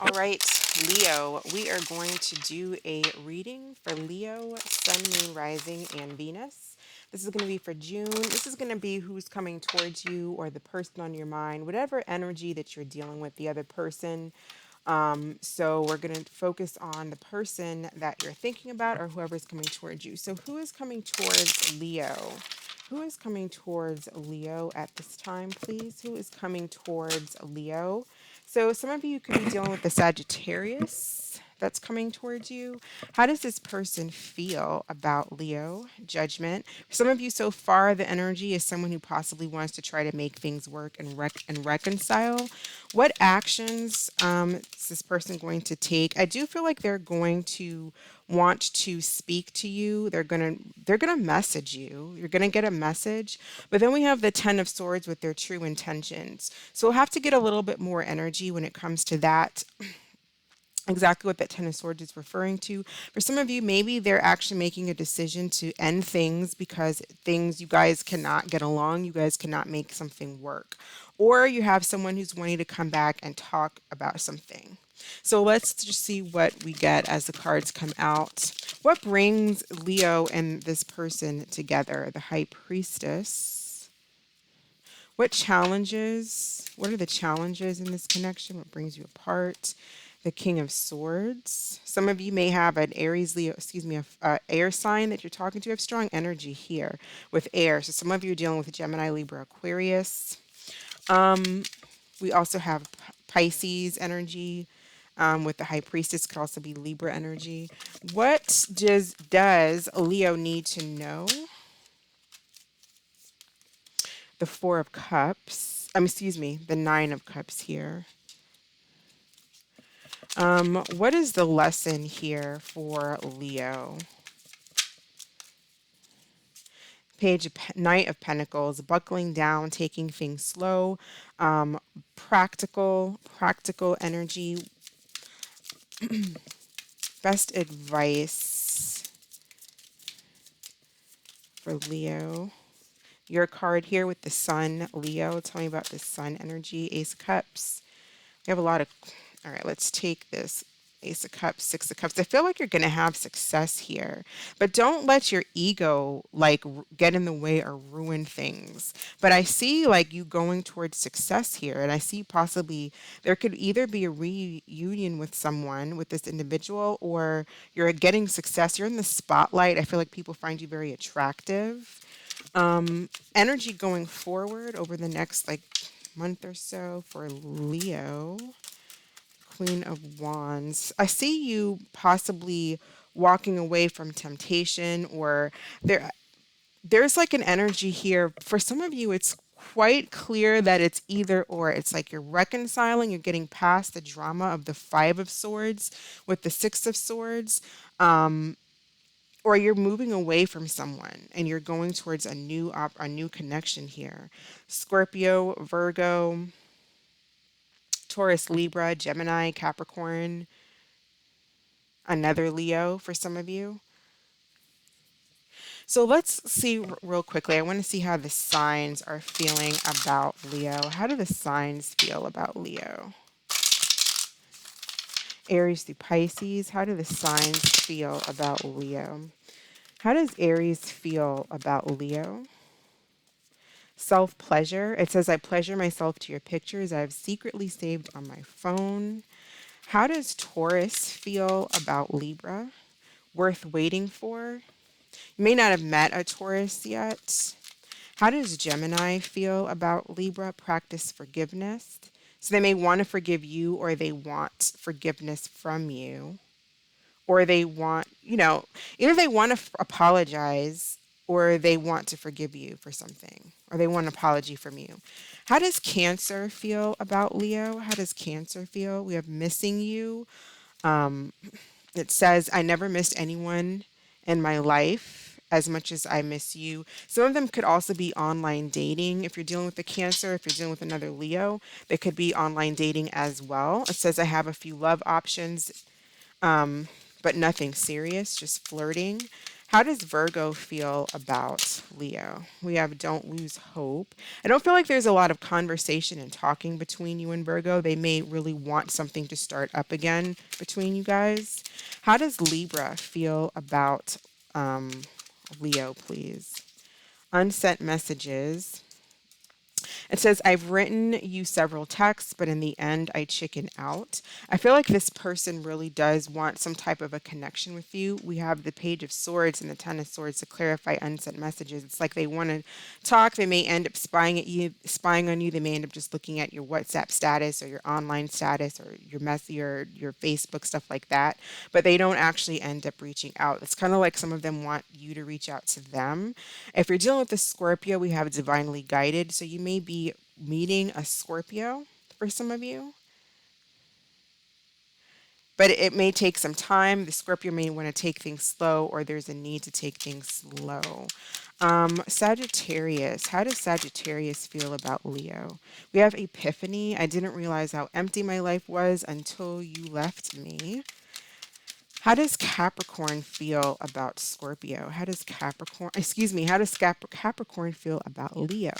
All right, Leo, we are going to do a reading for Leo, Sun, Moon, Rising, and Venus. This is going to be for June. This is going to be who's coming towards you or the person on your mind, whatever energy that you're dealing with, the other person. So we're going to focus on the person that you're thinking about or whoever's coming towards you. So who is coming towards Leo? Who is coming towards Leo at this time, please? Who is coming towards Leo? So some of you could be dealing with the Sagittarius that's coming towards you. How does this person feel about Leo? Judgment. For some of you so far, the energy is someone who possibly wants to try to make things work and reconcile. What actions is this person going to take? I do feel like they're going to want to speak to you. They're gonna message you. You're gonna get a message. But then we have the Ten of Swords with their true intentions. So we'll have to get a little bit more energy when it comes to that, exactly what that Ten of Swords is referring to. For some of you, maybe they're actually making a decision to end things because things, you guys cannot get along, you guys cannot make something work. Or you have someone who's wanting to come back and talk about something. So let's just see what we get as the cards come out. What brings Leo and this person together? The High Priestess. What are the challenges in this connection? What brings you apart? The King of Swords. Some of you may have an Aries, Leo, a air sign that you're talking to. You have strong energy here with air. So some of you are dealing with Gemini, Libra, Aquarius. We also have Pisces energy with the High Priestess. Could also be Libra energy. What does Leo need to know? The Four of Cups. The Nine of Cups here. What is the lesson here for Leo? Knight of Pentacles, buckling down, taking things slow, practical energy. Best advice for Leo. Your card here with the Sun, Leo. Tell me about the Sun energy. Ace of Cups. We have a lot of... All right, let's take this. Ace of Cups, Six of Cups. I feel like you're going to have success here, but don't let your ego get in the way or ruin things. But I see like you going towards success here, and I see possibly there could either be a reunion with someone, with this individual, or you're getting success. You're in the spotlight. I feel like people find you very attractive. Energy going forward over the next month or so for Leo. Queen of Wands. I see you possibly walking away from temptation, or there's like an energy here. For some of you, it's quite clear that it's either or. It's like you're reconciling, you're getting past the drama of the Five of Swords with the Six of Swords, or you're moving away from someone and you're going towards a new connection here. Scorpio, Virgo, Taurus, Libra, Gemini, Capricorn, another Leo for some of you. So let's see real quickly. I want to see how the signs are feeling about Leo. How do the signs feel about Leo? Aries through Pisces. How do the signs feel about Leo? How does Aries feel about Leo? Self-pleasure. It says, I pleasure myself to your pictures I have secretly saved on my phone. How does Taurus feel about Libra? Worth waiting for? You may not have met a Taurus yet. How does Gemini feel about Libra? Practice forgiveness. So they may want to forgive you, or they want forgiveness from you, or they want, either they want to apologize or they want to forgive you for something, or they want an apology from you. How does Cancer feel about Leo? How does Cancer feel? We have missing you. It says, I never missed anyone in my life as much as I miss you. Some of them could also be online dating. If you're dealing with the Cancer, if you're dealing with another Leo, they could be online dating as well. It says, I have a few love options, but nothing serious, just flirting. How does Virgo feel about Leo? We have don't lose hope. I don't feel like there's a lot of conversation and talking between you and Virgo. They may really want something to start up again between you guys. How does Libra feel about Leo, please? Unsent messages. It says, I've written you several texts, but in the end, I chicken out. I feel like this person really does want some type of a connection with you. We have the Page of Swords and the Ten of Swords to clarify unsent messages. It's like they want to talk. They may end up spying at you, spying on you. They may end up just looking at your WhatsApp status or your online status or your Facebook, stuff like that. But they don't actually end up reaching out. It's kind of like some of them want you to reach out to them. If you're dealing with a Scorpio, we have divinely guided. So you may be meeting a Scorpio for some of you, but it may take some time. The Scorpio may want to take things slow, or there's a need to take things slow. Sagittarius, how does Sagittarius feel about Leo? We have Epiphany. I didn't realize how empty my life was until you left me. How does Capricorn feel about Scorpio? How does Capricorn feel about Leo?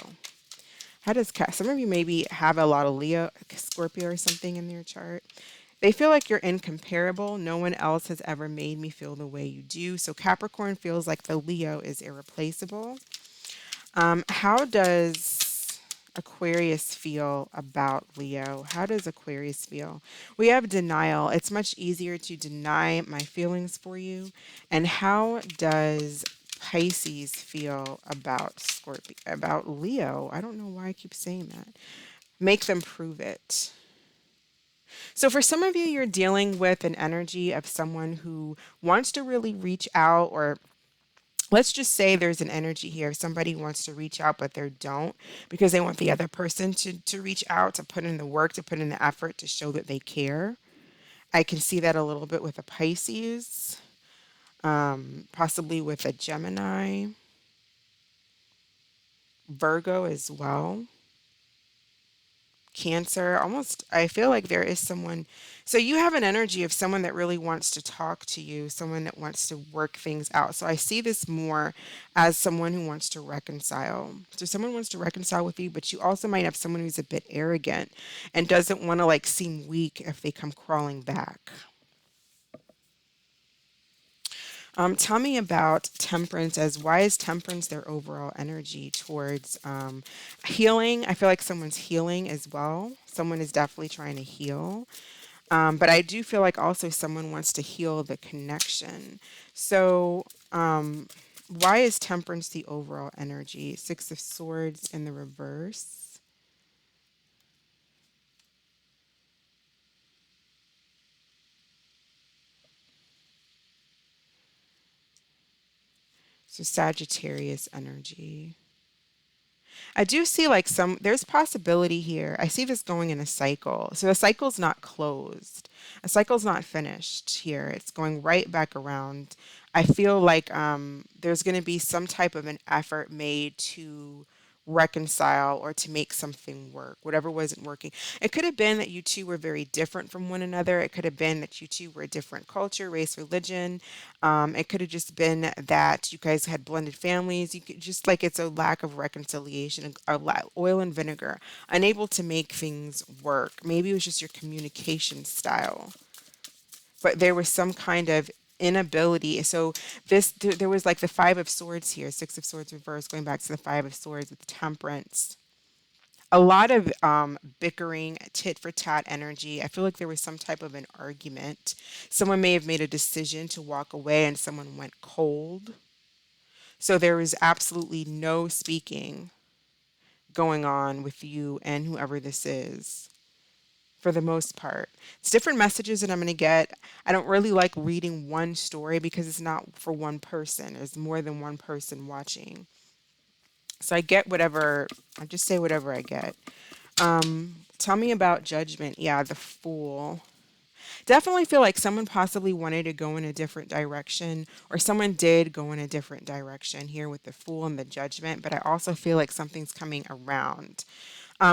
How does some of you maybe have a lot of Leo, Scorpio or something in their chart? They feel like you're incomparable. No one else has ever made me feel the way you do. So Capricorn feels like the Leo is irreplaceable. How does Aquarius feel about Leo? How does Aquarius feel? We have denial. It's much easier to deny my feelings for you. And how does Pisces feel about Scorpio, about Leo? I don't know why I keep saying that. Make them prove it. So for some of you, you're dealing with an energy of someone who wants to really reach out, or let's just say there's an energy here. Somebody wants to reach out, but they don't because they want the other person to reach out, to put in the work, to put in the effort, to show that they care. I can see that a little bit with a Pisces, possibly with a Gemini, Virgo as well. Cancer, almost, I feel like there is someone. So you have an energy of someone that really wants to talk to you, someone that wants to work things out. So I see this more as someone who wants to reconcile. So someone wants to reconcile with you, but you also might have someone who's a bit arrogant and doesn't want to like seem weak if they come crawling back. Tell me about temperance. As why is temperance their overall energy towards healing? I feel like someone's healing as well. Someone is definitely trying to heal. But I do feel like also someone wants to heal the connection. So, why is temperance the overall energy? Six of Swords in the reverse. So, Sagittarius energy. I do see like there's possibility here. I see this going in a cycle. So the cycle's not closed. A cycle's not finished here. It's going right back around. I feel like there's going to be some type of an effort made to reconcile or to make something work, whatever wasn't working. It could have been that you two were very different from one another. It could have been that you two were a different culture, race, religion. It could have just been that you guys had blended families. You could just like it's a lack of reconciliation, oil and vinegar, unable to make things work. Maybe it was just your communication style, but there was some kind of inability. So there was like the Five of Swords here, Six of Swords reverse, going back to the Five of Swords with Temperance. A lot of bickering, tit for tat energy. I feel like there was some type of an argument. Someone may have made a decision to walk away and someone went cold. So there was absolutely no speaking going on with you and whoever this is for the most part. It's different messages that I'm going to get. I don't really like reading one story because it's not for one person. There's more than one person watching. So I get whatever, I just say whatever I get. Tell me about judgment. Yeah, the Fool. Definitely feel like someone possibly wanted to go in a different direction, or someone did go in a different direction here with the Fool and the Judgment, but I also feel like something's coming around.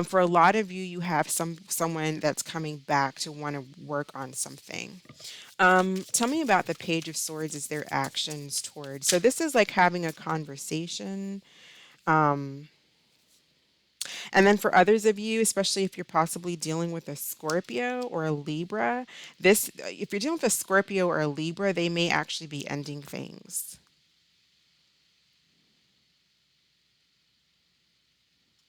For a lot of you, you have someone that's coming back to want to work on something. Tell me about the Page of Swords as their actions towards. So this is like having a conversation. Um, and then for others of you, especially if you're possibly dealing with a Scorpio or a Libra, this if you're dealing with a Scorpio or a Libra, they may actually be ending things.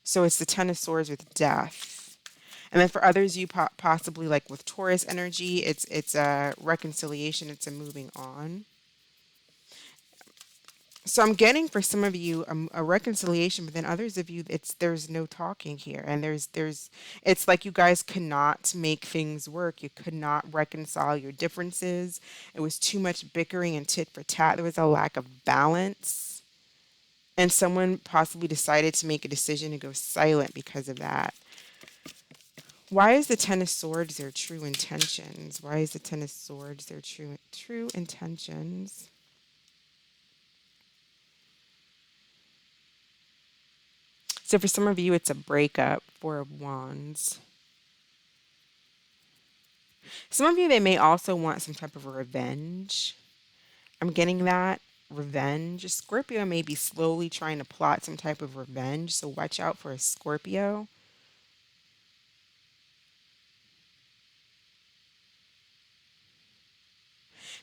So it's the Ten of Swords with death. And then for others, you possibly like with Taurus energy, it's a reconciliation, it's a moving on. So I'm getting for some of you a reconciliation, but then others of you, it's there's no talking here, and there's it's like you guys cannot make things work. You could not reconcile your differences. It was too much bickering and tit for tat. There was a lack of balance, and someone possibly decided to make a decision to go silent because of that. Why is the Ten of Swords their true intentions? Why is the Ten of Swords their true intentions? So for some of you, it's a breakup. Four of Wands. Some of you, they may also want some type of revenge. I'm getting that. Revenge. Scorpio may be slowly trying to plot some type of revenge. So watch out for a Scorpio.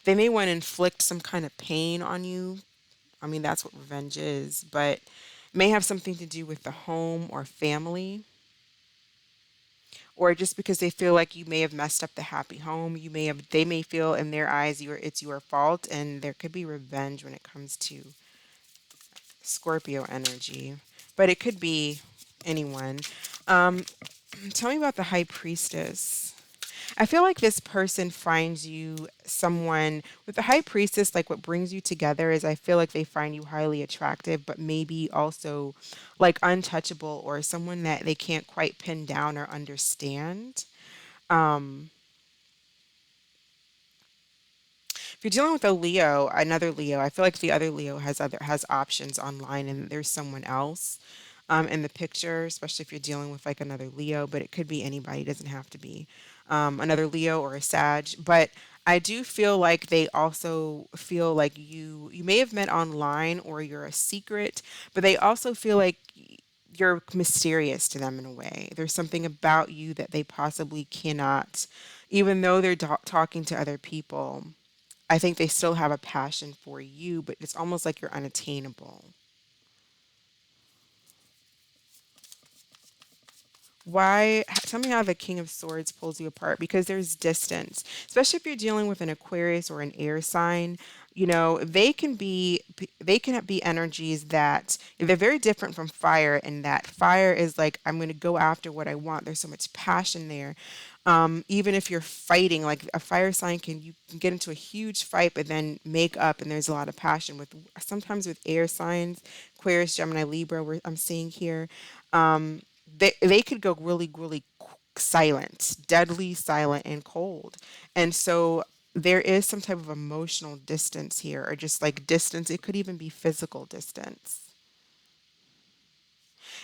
They may want to inflict some kind of pain on you. I mean, that's what revenge is. But it may have something to do with the home or family. Or just because they feel like you may have messed up the happy home, they may feel in their eyes it's your fault, and there could be revenge when it comes to Scorpio energy, but it could be anyone. Um, Tell me about the High Priestess. I feel like this person finds you someone with the High Priestess. Like what brings you together is I feel like they find you highly attractive, but maybe also like untouchable or someone that they can't quite pin down or understand. Um, if you're dealing with a Leo, another Leo, I feel like the other Leo has options online, and there's someone else in the picture, especially if you're dealing with like another Leo, but it could be anybody, it doesn't have to be another Leo or a Sag. But I do feel like they also feel like you may have met online or you're a secret, but they also feel like you're mysterious to them in a way. There's something about you that they possibly cannot, even though they're talking to other people. I think they still have a passion for you, but it's almost like you're unattainable. Why? Tell me how the King of Swords pulls you apart, because there's distance, especially if you're dealing with an Aquarius or an air sign. You know, they can be energies that they're very different from fire, and that fire is like, I'm going to go after what I want. There's so much passion there. Even if you're fighting, like a fire sign you can get into a huge fight, but then make up, and there's a lot of passion with sometimes with air signs, Aquarius, Gemini, Libra. Where I'm seeing here, they could go really silent, deadly silent and cold. And so there is some type of emotional distance here, or just like distance. It could even be physical distance.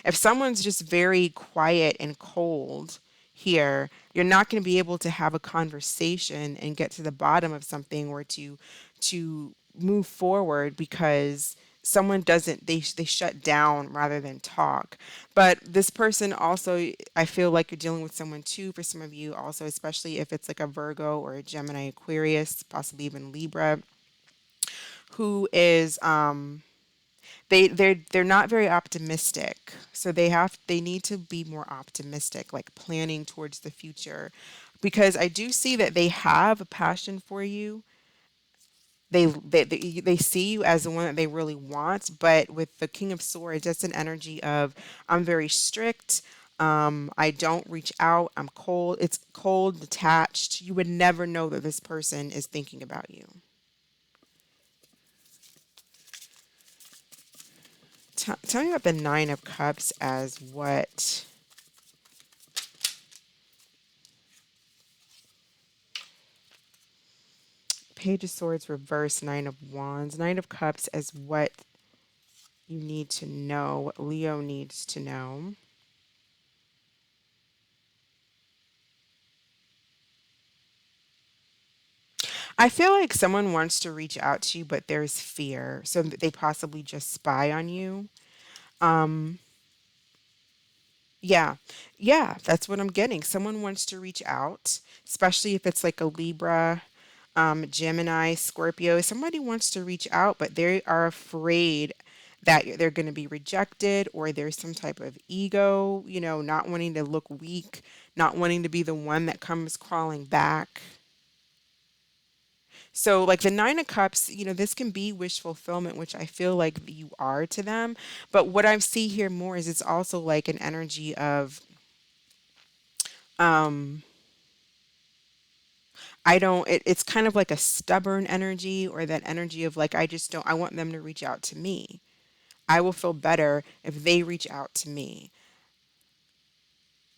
If someone's just very quiet and cold here, you're not going to be able to have a conversation and get to the bottom of something, or to move forward, because someone doesn't they shut down rather than talk. But this person also, I feel like you're dealing with someone too, for some of you also, especially if it's like a Virgo or a Gemini, Aquarius, possibly even Libra, who is they're not very optimistic. So they need to be more optimistic, like planning towards the future, because I do see that they have a passion for you. They see you as the one that they really want, but with the King of Swords, that's an energy of, I'm very strict. I don't reach out. I'm cold. It's cold, detached. You would never know that this person is thinking about you. Tell me about the Nine of Cups as what. Page of Swords reverse, Nine of Wands. Nine of Cups as what you need to know, what Leo needs to know. I feel like someone wants to reach out to you, but there's fear. So they possibly just spy on you. Um, yeah. Yeah, that's what I'm getting. Someone wants to reach out, especially if it's like a Libra, Gemini, Scorpio. Somebody wants to reach out, but they are afraid that they're going to be rejected, or there's some type of ego, not wanting to look weak, not wanting to be the one that comes crawling back. So, like the Nine of Cups, this can be wish fulfillment, which I feel like you are to them. But what I see here more is it's also like an energy of, um, it's kind of like a stubborn energy, or that energy of like, I just don't, I want them to reach out to me. I will feel better if they reach out to me.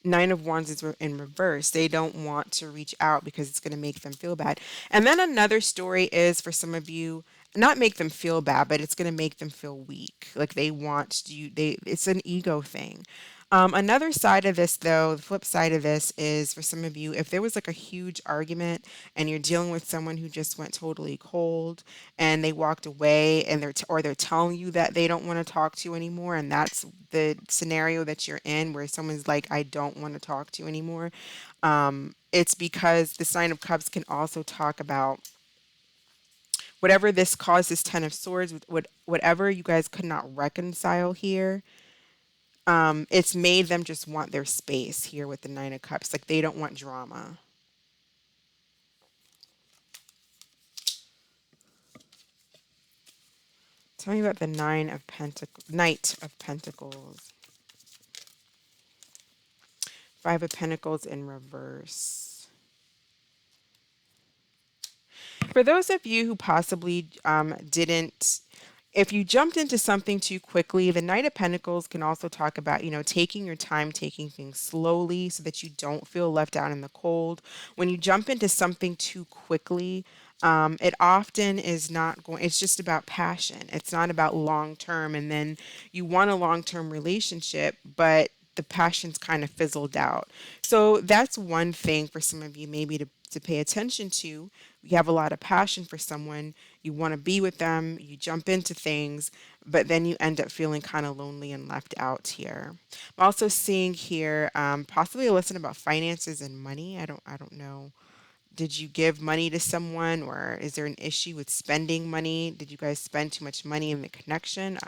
Nine of Wands is in reverse. They don't want to reach out because it's going to make them feel bad. And then another story is for some of you, not make them feel bad, but it's going to make them feel weak. Like they want you, it's an ego thing. Another side of this, though, the flip side of this is for some of you, if there was like a huge argument and you're dealing with someone who just went totally cold and they walked away and or they're telling you that they don't want to talk to you anymore, and that's the scenario that you're in where someone's like, I don't want to talk to you anymore. It's because the Sign of Cups can also talk about whatever this causes, Ten of Swords, whatever you guys could not reconcile here. It's made them just want their space here with the Nine of Cups. Like they don't want drama. Tell me about the Knight of Pentacles. Five of Pentacles in reverse. For those of you who possibly didn't, if you jumped into something too quickly, the Knight of Pentacles can also talk about, taking your time, taking things slowly so that you don't feel left out in the cold. When you jump into something too quickly, it often is not going, it's just about passion. It's not about long term. And then you want a long term relationship, but the passion's kind of fizzled out. So that's one thing for some of you maybe to pay attention to. You have a lot of passion for someone, you want to be with them, you jump into things, but then you end up feeling kind of lonely and left out here. I'm also seeing here possibly a lesson about finances and money. I don't know. Did you give money to someone, or is there an issue with spending money? Did you guys spend too much money in the connection?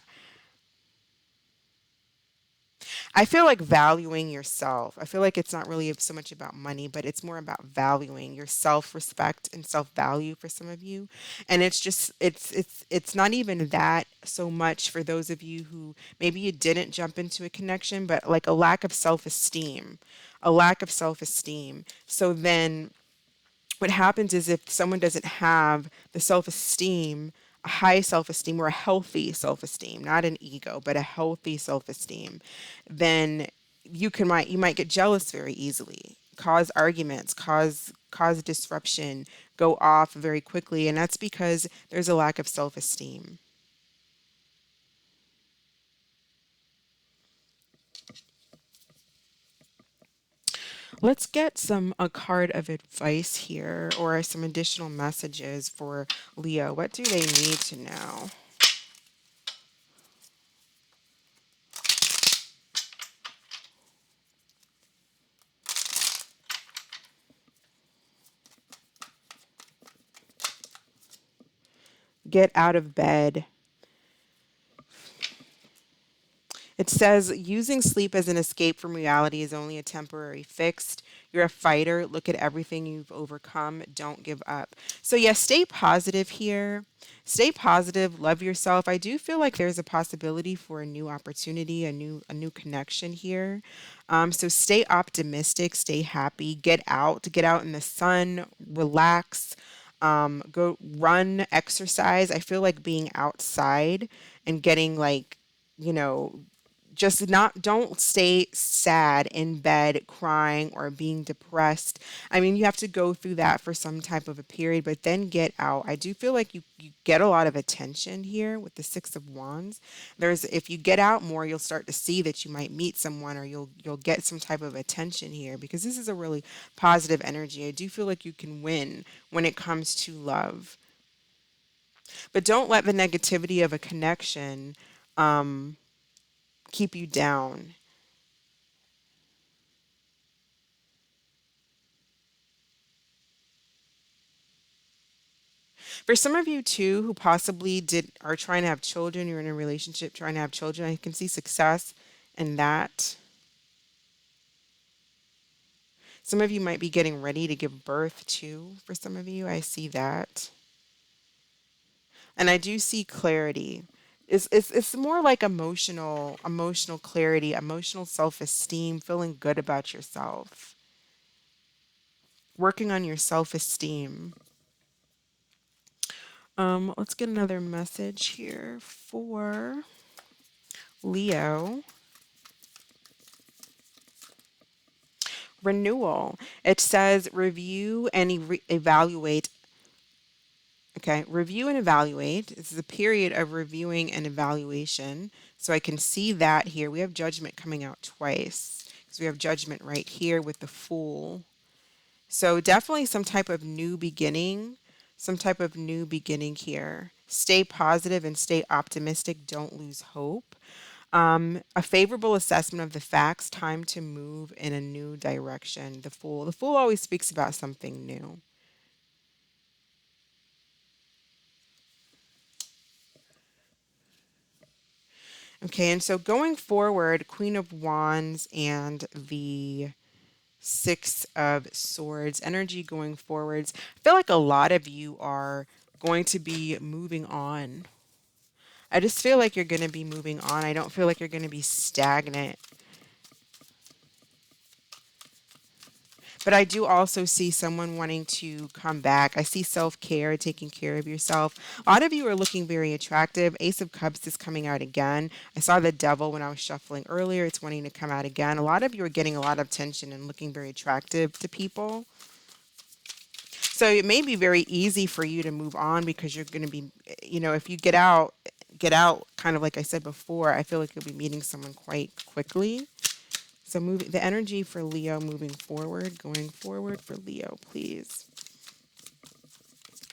I feel like valuing yourself. I feel like it's not really so much about money, but it's more about valuing your self-respect and self-value for some of you. And it's just it's not even that so much for those of you who maybe you didn't jump into a connection, but like a lack of self-esteem. A lack of self-esteem. So then what happens is if someone doesn't have the self-esteem, a high self-esteem or a healthy self-esteem, not an ego, but a healthy self-esteem, then you might get jealous very easily, cause arguments, cause disruption, go off very quickly, and that's because there's a lack of self-esteem. Let's get a card of advice here, or some additional messages for Leo. What do they need to know? Get out of bed. It says using sleep as an escape from reality is only a temporary fix. You're a fighter. Look at everything you've overcome. Don't give up. So yes, stay positive here. Stay positive. Love yourself. I do feel like there's a possibility for a new opportunity, a new connection here. So stay optimistic. Stay happy. Get out in the sun. Relax. Go run, exercise. I feel like being outside and getting like, you know just not don't stay sad in bed crying or being depressed. I mean, you have to go through that for some type of a period, but then get out. I do feel like you get a lot of attention here with the 6 of Wands. There's if you get out more, you'll start to see that you might meet someone, or you'll get some type of attention here, because this is a really positive energy. I do feel like you can win when it comes to love, but don't let the negativity of a connection keep you down. For some of you too, who possibly did are trying to have children, you're in a relationship trying to have children, I can see success in that. Some of you might be getting ready to give birth too. For some of you, I see that. And I do see clarity. It's more like emotional clarity, emotional self-esteem, feeling good about yourself, working on your self-esteem. Let's get another message here for Leo. Renewal. It says review and evaluate. Okay, review and evaluate. This is a period of reviewing and evaluation. So I can see that here. We have judgment coming out twice, because we have judgment right here with the Fool. So definitely some type of new beginning, some type of new beginning here. Stay positive and stay optimistic. Don't lose hope. A favorable assessment of the facts, time to move in a new direction. The Fool. The Fool always speaks about something new. Okay, and so going forward, Queen of Wands and the Six of Swords, energy going forwards. I feel like a lot of you are going to be moving on. I just feel like you're going to be moving on. I don't feel like you're going to be stagnant. But I do also see someone wanting to come back. I see self-care, taking care of yourself. A lot of you are looking very attractive. Ace of Cups is coming out again. I saw the Devil when I was shuffling earlier. It's wanting to come out again. A lot of you are getting a lot of attention and looking very attractive to people. So it may be very easy for you to move on, because you're going to be, if you get out, kind of like I said before, I feel like you'll be meeting someone quite quickly. So moving the energy for Leo moving forward, going forward for Leo, please.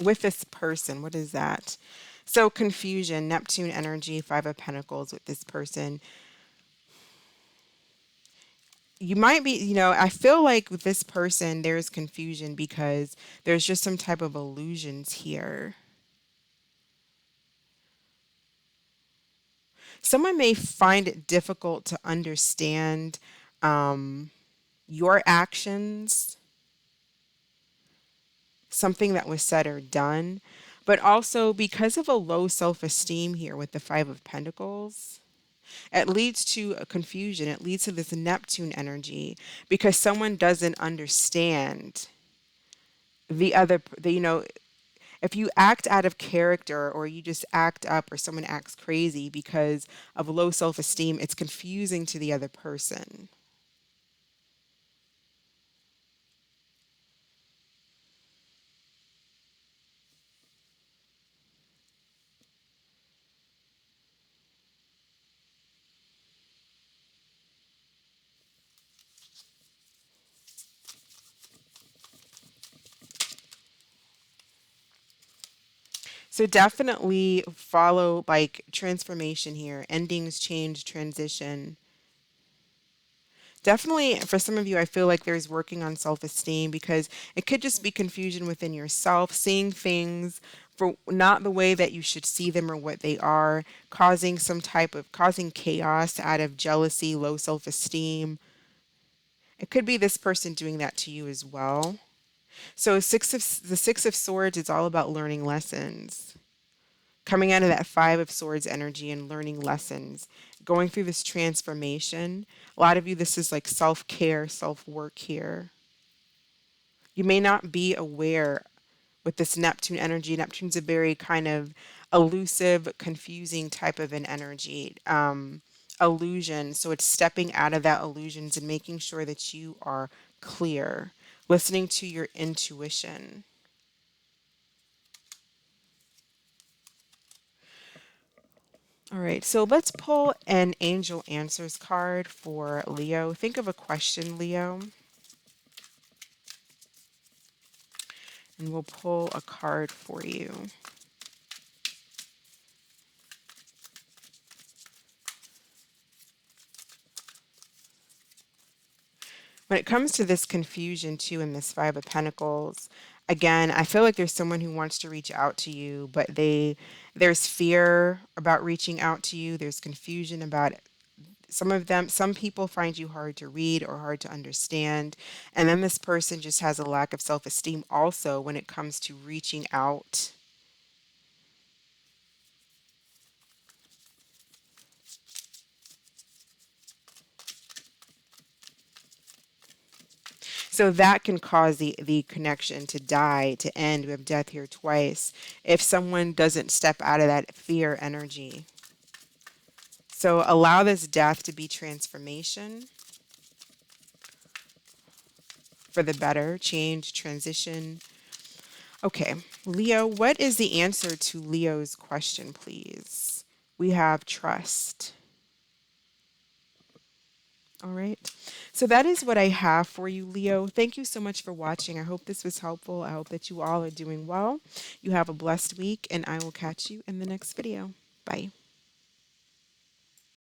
With this person, what is that? So confusion, Neptune energy, 5 of Pentacles with this person. You might be, I feel like with this person, there's confusion because there's just some type of illusions here. Someone may find it difficult to understand your actions, something that was said or done, but also because of a low self-esteem here with the 5 of Pentacles, it leads to a confusion. It leads to this Neptune energy because someone doesn't understand if you act out of character, or you just act up, or someone acts crazy because of low self-esteem, it's confusing to the other person. So definitely follow like transformation here, endings, change, transition. Definitely for some of you, I feel like there's working on self-esteem, because it could just be confusion within yourself, seeing things for not the way that you should see them or what they are, causing chaos out of jealousy, low self-esteem. It could be this person doing that to you as well. So the 6 of Swords is all about learning lessons. Coming out of that 5 of Swords energy and learning lessons, going through this transformation. A lot of you, this is like self-care, self-work here. You may not be aware with this Neptune energy. Neptune's a very kind of elusive, confusing type of an energy. illusion. So it's stepping out of that illusions and making sure that you are clear, listening to your intuition. All right, so let's pull an angel answers card for Leo. Think of a question, Leo, and we'll pull a card for you. When it comes to this confusion too in this Five of Pentacles, again, I feel like there's someone who wants to reach out to you, but there's fear about reaching out to you. There's confusion about it. Some people find you hard to read or hard to understand. And then this person just has a lack of self-esteem also when it comes to reaching out. So that can cause the connection to die, to end. We have death here twice. If someone doesn't step out of that fear energy. So allow this death to be transformation for the better, change, transition. Okay, Leo, what is the answer to Leo's question, please? We have trust. All right. So that is what I have for you, Leo. Thank you so much for watching. I hope this was helpful. I hope that you all are doing well. You have a blessed week, and I will catch you in the next video. Bye.